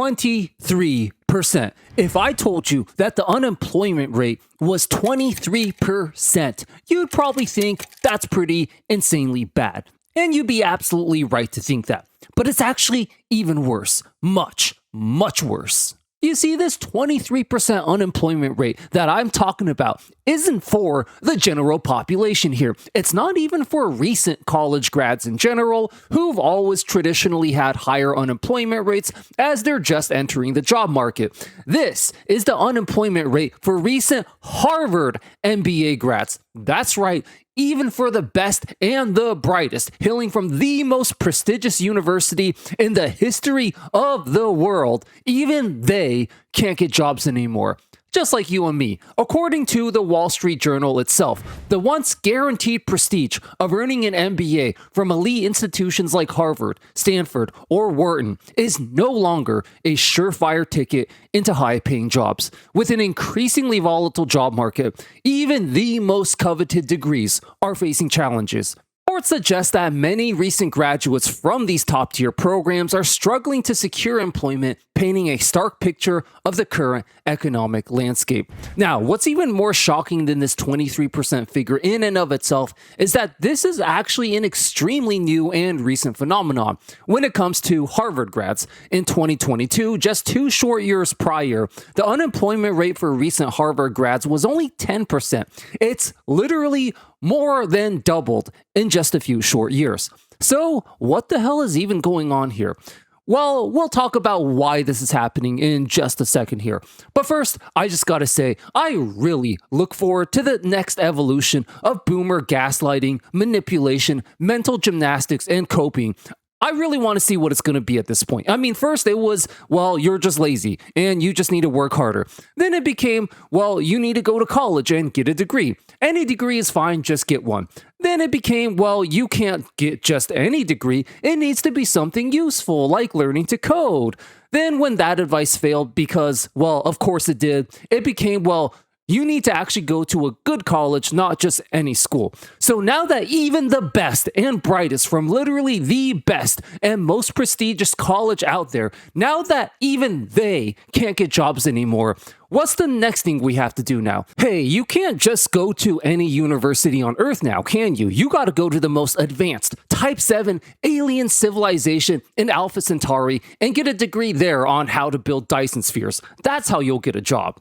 23%. If I told you that the unemployment rate was 23%, you'd probably think that's pretty insanely bad. And you'd be absolutely right to think that. But it's actually even worse. Much, much worse. You see, this 23% unemployment rate that I'm talking about isn't for the general population here. It's not even for recent college grads in general, who've always traditionally had higher unemployment rates as they're just entering the job market. This is the unemployment rate for recent Harvard MBA grads. That's right. Even for the best and the brightest, hailing from the most prestigious university in the history of the world, even they can't get jobs anymore. Just like you and me. According to the Wall Street Journal itself, the once guaranteed prestige of earning an MBA from elite institutions like Harvard, Stanford, or Wharton is no longer a surefire ticket into high-paying jobs. With an increasingly volatile job market, even the most coveted degrees are facing challenges. Reports suggest that many recent graduates from these top-tier programs are struggling to secure employment, painting a stark picture of the current economic landscape. Now, what's even more shocking than this 23% figure in and of itself is that this is actually an extremely new and recent phenomenon. When it comes to Harvard grads, in 2022, just 2 short years prior, the unemployment rate for recent Harvard grads was only 10%. It's literally more than doubled in just a few short years. So, what the hell is even going on here? Well, we'll talk about why this is happening in just a second here. But first, I just gotta say, I really look forward to the next evolution of boomer gaslighting, manipulation, mental gymnastics, and coping. I really want to see what it's going to be at this point. I mean, first it was, well, you're just lazy and you just need to work harder. Then it became, well, you need to go to college and get a degree. Any degree is fine, just get one. Then it became, well, you can't get just any degree. It needs to be something useful, like learning to code. Then when that advice failed because, well, of course it did, it became, well, you need to actually go to a good college, not just any school. So now that even the best and brightest from literally the best and most prestigious college out there, now that even they can't get jobs anymore, what's the next thing we have to do now? Hey, you can't just go to any university on Earth now, can you? You gotta go to the most advanced Type 7 alien civilization in Alpha Centauri and get a degree there on how to build Dyson spheres. That's how you'll get a job.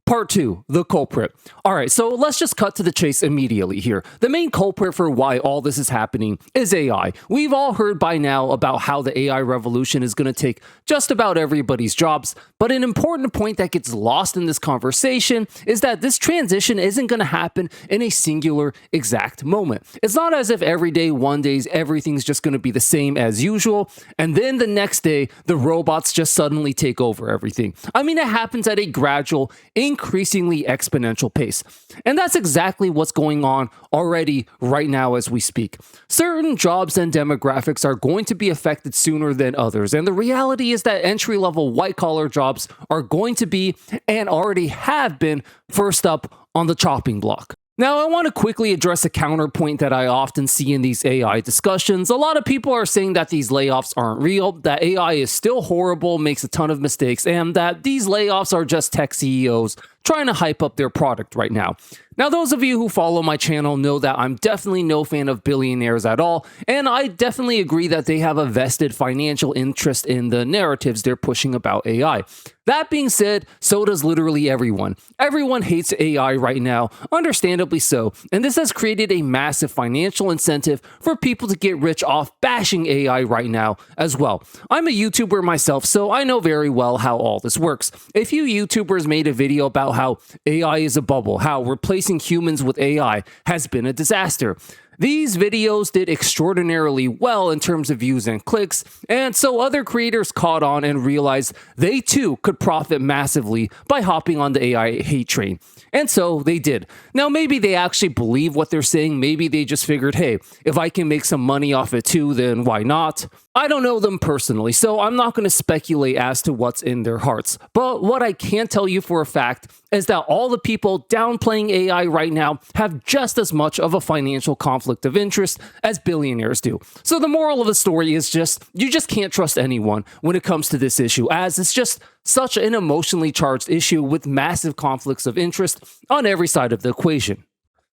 Part 2, the culprit. Alright, so let's just cut to the chase immediately here. The main culprit for why all this is happening is AI. We've all heard by now about how the AI revolution is going to take just about everybody's jobs, but an important point that gets lost in this conversation is that this transition isn't going to happen in a singular exact moment. It's not as if every day, one day, everything's just going to be the same as usual, and then the next day, the robots just suddenly take over everything. I mean, it happens at a gradual, increasingly exponential pace. And that's exactly what's going on already right now as we speak. Certain jobs and demographics are going to be affected sooner than others. And the reality is that entry-level white-collar jobs are going to be, and already have been, first up on the chopping block. Now, I want to quickly address a counterpoint that I often see in these AI discussions. A lot of people are saying that these layoffs aren't real, that AI is still horrible, makes a ton of mistakes, and that these layoffs are just tech CEOs trying to hype up their product right now. Now, those of you who follow my channel know that I'm definitely no fan of billionaires at all, and I definitely agree that they have a vested financial interest in the narratives they're pushing about AI. That being said, so does literally everyone. Everyone hates AI right now, understandably so, and this has created a massive financial incentive for people to get rich off bashing AI right now as well. I'm a YouTuber myself, so I know very well how all this works. A few YouTubers made a video about how AI is a bubble, how replacing humans with AI has been a disaster. These videos did extraordinarily well in terms of views and clicks, and so other creators caught on and realized they too could profit massively by hopping on the AI hate train. And so they did. Now, maybe they actually believe what they're saying. Maybe they just figured, hey, if I can make some money off it too, then why not? I don't know them personally, so I'm not going to speculate as to what's in their hearts. But what I can tell you for a fact is that all the people downplaying AI right now have just as much of a financial conflict conflict of interest as billionaires do. So the moral of the story is you just can't trust anyone when it comes to this issue, as it's just such an emotionally charged issue with massive conflicts of interest on every side of the equation.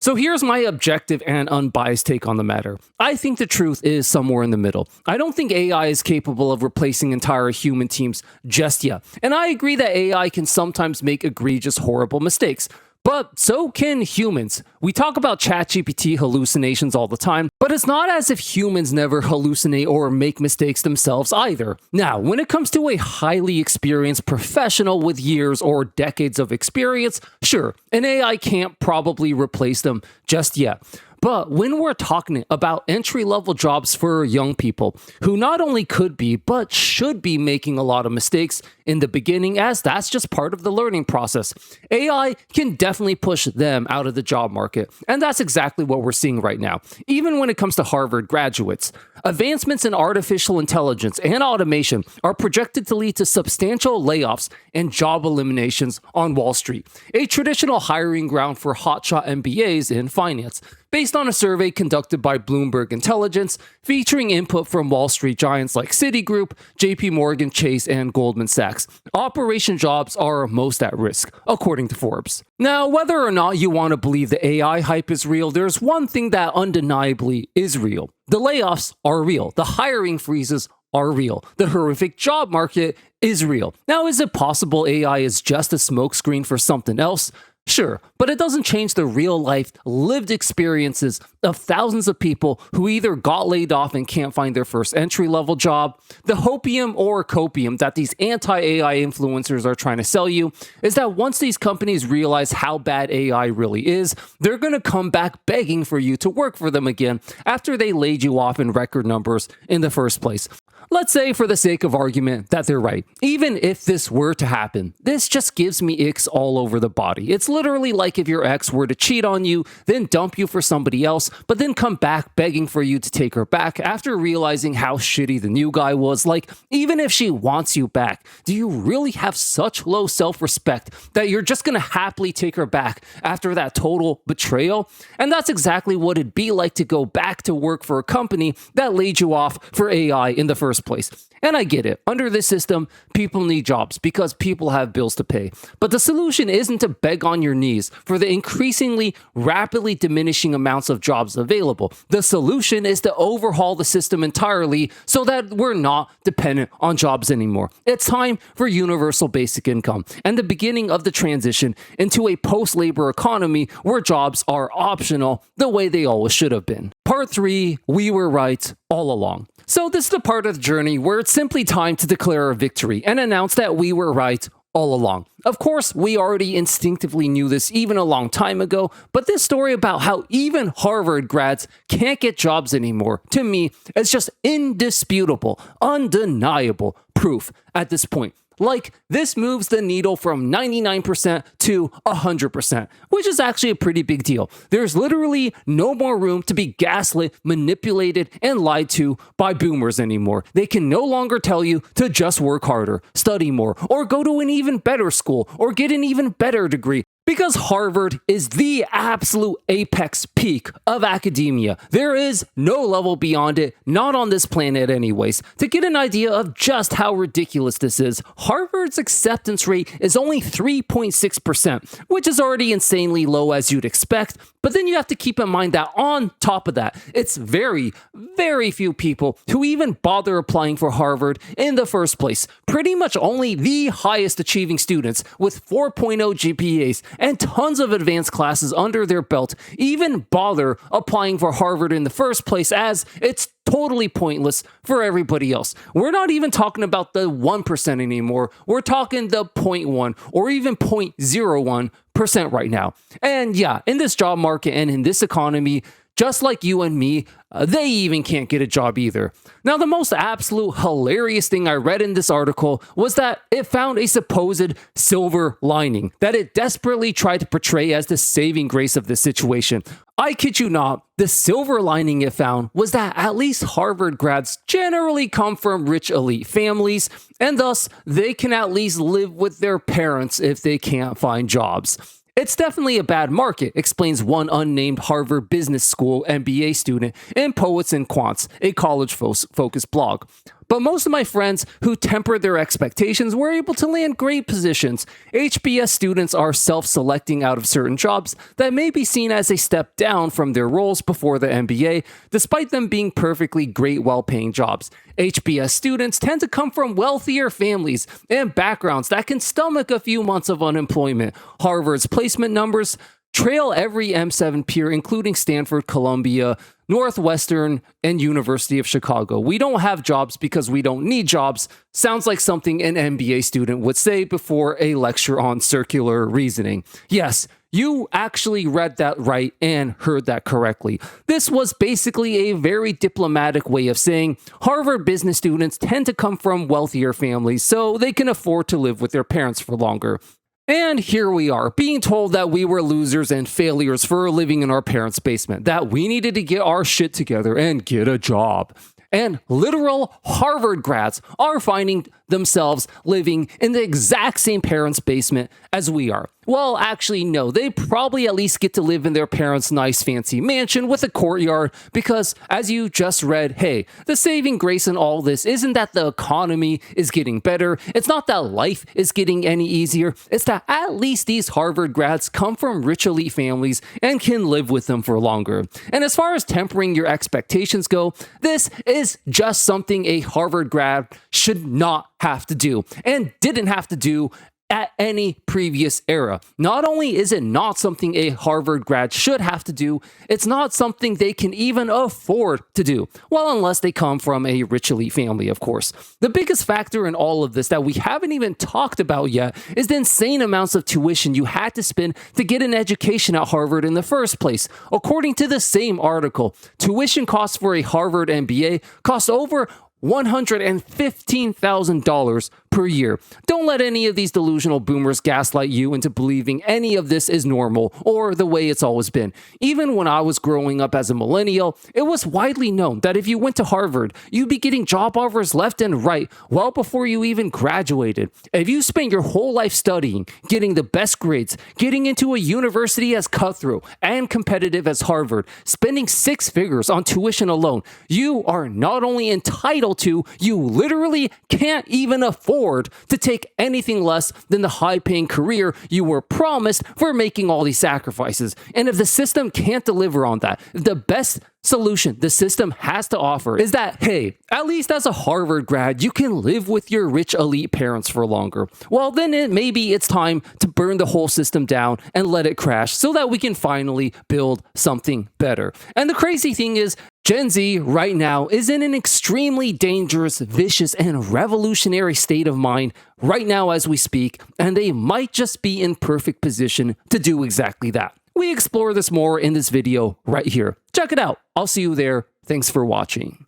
So here's my objective and unbiased take on the matter. I think the truth is somewhere in the middle. I don't think AI is capable of replacing entire human teams just yet. And I agree that AI can sometimes make egregious, horrible mistakes. But so can humans. We talk about ChatGPT hallucinations all the time, but it's not as if humans never hallucinate or make mistakes themselves either. Now, when it comes to a highly experienced professional with years or decades of experience, sure, an AI can't probably replace them just yet. But when we're talking about entry-level jobs for young people who not only could be, but should be making a lot of mistakes in the beginning, as that's just part of the learning process, AI can definitely push them out of the job market. And that's exactly what we're seeing right now. Even when it comes to Harvard graduates, advancements in artificial intelligence and automation are projected to lead to substantial layoffs and job eliminations on Wall Street, a traditional hiring ground for hotshot MBAs in finance. Based on a survey conducted by Bloomberg Intelligence, featuring input from Wall Street giants like Citigroup, JP Morgan Chase, and Goldman Sachs, operation jobs are most at risk, according to Forbes. Now, whether or not you want to believe the AI hype is real, there's one thing that undeniably is real. The layoffs are real. The hiring freezes are real. The horrific job market is real. Now, is it possible AI is just a smokescreen for something else? Sure, but it doesn't change the real-life, lived experiences of thousands of people who either got laid off and can't find their first entry-level job. The hopium or copium that these anti-AI influencers are trying to sell you is that once these companies realize how bad AI really is, they're going to come back begging for you to work for them again after they laid you off in record numbers in the first place. Let's say, for the sake of argument, that they're right. Even if this were to happen, this just gives me icks all over the body. It's literally like if your ex were to cheat on you, then dump you for somebody else, but then come back begging for you to take her back after realizing how shitty the new guy was. Like, even if she wants you back, do you really have such low self-respect that you're just gonna happily take her back after that total betrayal? And that's exactly what it'd be like to go back to work for a company that laid you off for AI in the first place. And I get it. Under this system, people need jobs because people have bills to pay. But the solution isn't to beg on your knees for the increasingly rapidly diminishing amounts of jobs available. The solution is to overhaul the system entirely so that we're not dependent on jobs anymore. It's time for universal basic income and the beginning of the transition into a post-labor economy where jobs are optional the way they always should have been. Part 3, we were right all along. So this is the part of the journey where it's simply time to declare a victory and announce that we were right all along. Of course, we already instinctively knew this even a long time ago, but this story about how even Harvard grads can't get jobs anymore, to me, is just indisputable, undeniable proof at this point. Like, this moves the needle from 99% to 100%, which is actually a pretty big deal. There's literally no more room to be gaslit, manipulated, and lied to by boomers anymore. They can no longer tell you to just work harder, study more, or go to an even better school, or get an even better degree. Because Harvard is the absolute apex peak of academia. There is no level beyond it, not on this planet anyways. To get an idea of just how ridiculous this is, Harvard's acceptance rate is only 3.6%, which is already insanely low as you'd expect. But then you have to keep in mind that on top of that, it's very, very few people who even bother applying for Harvard in the first place. Pretty much only the highest achieving students with 4.0 GPAs and tons of advanced classes under their belt even bother applying for Harvard in the first place, as it's totally pointless for everybody else. We're not even talking about the 1% anymore. We're talking the 0.1 or even 0.01% right now. And yeah, in this job market and in this economy, just like you and me, they even can't get a job either. Now, the most absolute hilarious thing I read in this article was that it found a supposed silver lining that it desperately tried to portray as the saving grace of this situation. I kid you not, the silver lining it found was that at least Harvard grads generally come from rich elite families, and thus they can at least live with their parents if they can't find jobs. It's definitely a bad market, explains one unnamed Harvard Business School MBA student in Poets and Quants, a college-focused blog. But most of my friends who tempered their expectations were able to land great positions. HBS students are self-selecting out of certain jobs that may be seen as a step down from their roles before the MBA, despite them being perfectly great, well-paying jobs. HBS students tend to come from wealthier families and backgrounds that can stomach a few months of unemployment. Harvard's placement numbers trail every M7 peer, including Stanford, Columbia, Northwestern, and University of Chicago. We don't have jobs because we don't need jobs. Sounds like something an MBA student would say before a lecture on circular reasoning. Yes, you actually read that right and heard that correctly. This was basically a very diplomatic way of saying Harvard business students tend to come from wealthier families, so they can afford to live with their parents for longer. And here we are, being told that we were losers and failures for living in our parents' basement, that we needed to get our shit together and get a job. And literal Harvard grads are finding themselves living in the exact same parents' basement as we are. Well, actually, no. They probably at least get to live in their parents' nice fancy mansion with a courtyard because, as you just read, hey, the saving grace in all this isn't that the economy is getting better. It's not that life is getting any easier. It's that at least these Harvard grads come from rich elite families and can live with them for longer. And as far as tempering your expectations go, this is just something a Harvard grad should not have to do and didn't have to do at any previous era. Not only is it not something a Harvard grad should have to do, it's not something they can even afford to do. Well, unless they come from a rich elite family, of course. The biggest factor in all of this that we haven't even talked about yet is the insane amounts of tuition you had to spend to get an education at Harvard in the first place. According to the same article, tuition costs for a Harvard MBA cost over $115,000 per year. Don't let any of these delusional boomers gaslight you into believing any of this is normal or the way it's always been. Even when I was growing up as a millennial, it was widely known that if you went to Harvard, you'd be getting job offers left and right well before you even graduated. If you spent your whole life studying, getting the best grades, getting into a university as cutthroat and competitive as Harvard, spending six figures on tuition alone, you are not only entitled to, you literally can't even afford to take anything less than the high-paying career you were promised for making all these sacrifices. And if the system can't deliver on that, the best solution the system has to offer is that, hey, at least as a Harvard grad, you can live with your rich elite parents for longer. Well, then maybe it's time to burn the whole system down and let it crash so that we can finally build something better. And the crazy thing is, Gen Z right now is in an extremely dangerous, vicious, and revolutionary state of mind right now as we speak, and they might just be in perfect position to do exactly that. We explore this more in this video right here. Check it out. I'll see you there. Thanks for watching.